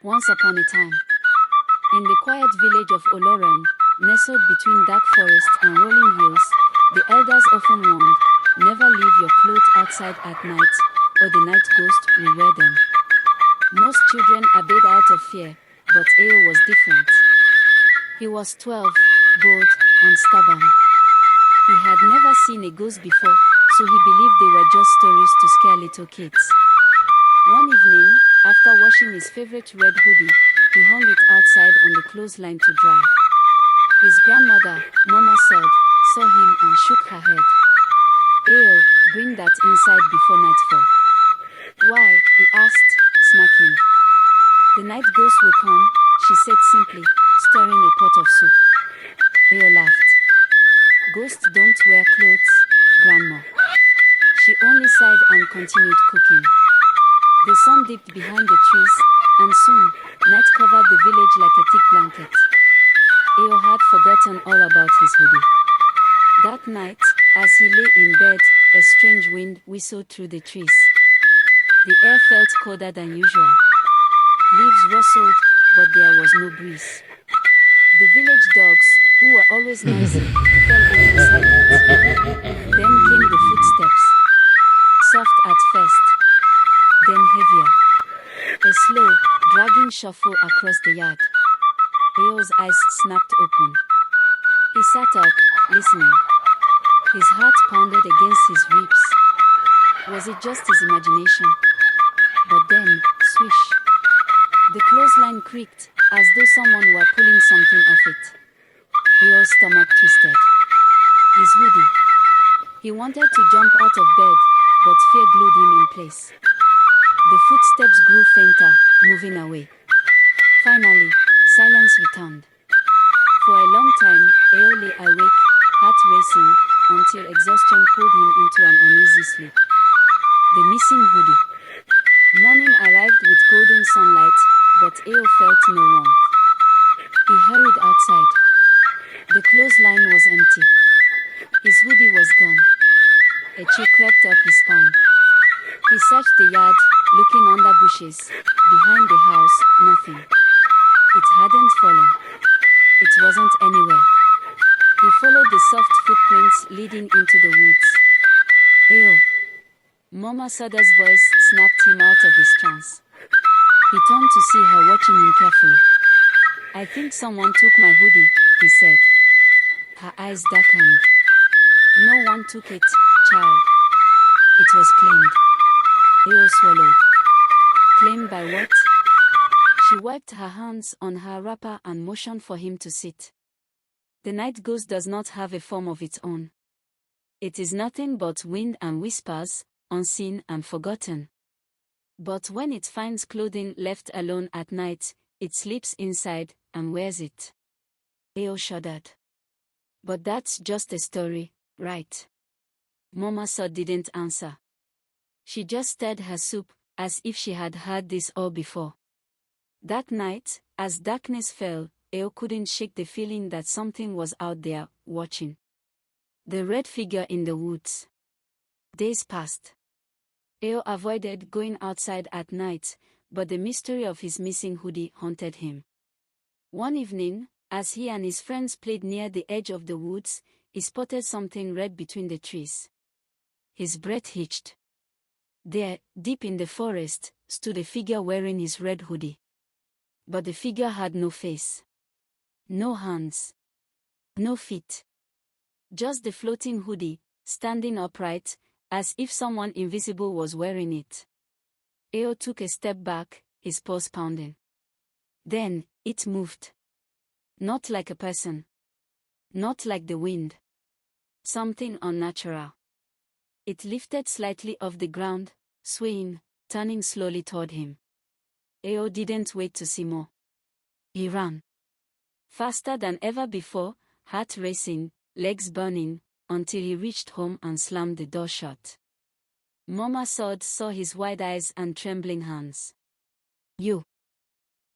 Once upon a time, in the quiet village of Oloran, nestled between dark forests and rolling hills, the elders often warned, never leave your clothes outside at night, or the night ghost will wear them. Most children obeyed out of fear, but Eo was different. He was 12, bold, and stubborn. He had never seen a ghost before, so he believed they were just stories to scare little kids. One evening, after washing his favorite red hoodie, he hung it outside on the clothesline to dry. His grandmother, Mama Sod, saw him and shook her head. Eo, bring that inside before nightfall. Why? He asked, smacking. The night ghost will come, she said simply, stirring a pot of soup. Eo laughed. Ghosts don't wear clothes, Grandma. She only sighed and continued cooking. The sun dipped behind the trees, and soon, night covered the village like a thick blanket. Eo had forgotten all about his hoodie. That night, as he lay in bed, a strange wind whistled through the trees. The air felt colder than usual. Leaves rustled, but there was no breeze. The village dogs, who were always noisy, fell into silence. Then came the footsteps. Soft at first, then heavier. A slow, dragging shuffle across the yard. Eo's eyes snapped open. He sat up, listening. His heart pounded against his ribs. Was it just his imagination? But then, swish. The clothesline creaked, as though someone were pulling something off it. Eo's stomach twisted. His hoodie. He wanted to jump out of bed, but fear glued him in place. The footsteps grew fainter, moving away. Finally, silence returned. For a long time, Eo lay awake, heart racing, until exhaustion pulled him into an uneasy sleep. The missing hoodie. Morning arrived with golden sunlight, but Eo felt no warmth. He hurried outside. The clothesline was empty. His hoodie was gone. A chill crept up his spine. He searched the yard, looking under bushes. Behind the house, nothing. It hadn't fallen. It wasn't anywhere. He followed the soft footprints leading into the woods. Eo. Mama Soda's voice snapped him out of his trance. He turned to see her watching him carefully. I think someone took my hoodie, he said. Her eyes darkened. No one took it, child. It was claimed. Eo swallowed. Claimed by what? She wiped her hands on her wrapper and motioned for him to sit. The night ghost does not have a form of its own. It is nothing but wind and whispers, unseen and forgotten. But when it finds clothing left alone at night, it sleeps inside and wears it. Eo shuddered. But that's just a story, right? Mama Sod didn't answer. She just stirred her soup, as if she had heard this all before. That night, as darkness fell, Eo couldn't shake the feeling that something was out there, watching. The red figure in the woods. Days passed. Eo avoided going outside at night, but the mystery of his missing hoodie haunted him. One evening, as he and his friends played near the edge of the woods, he spotted something red between the trees. His breath hitched. There, deep in the forest, stood a figure wearing his red hoodie. But the figure had no face. No hands. No feet. Just the floating hoodie, standing upright, as if someone invisible was wearing it. Eo took a step back, his pulse pounding. Then, it moved. Not like a person. Not like the wind. Something unnatural. It lifted slightly off the ground, swaying, turning slowly toward him. Eo didn't wait to see more. He ran. Faster than ever before, heart racing, legs burning, until he reached home and slammed the door shut. Mama Sod saw his wide eyes and trembling hands. You.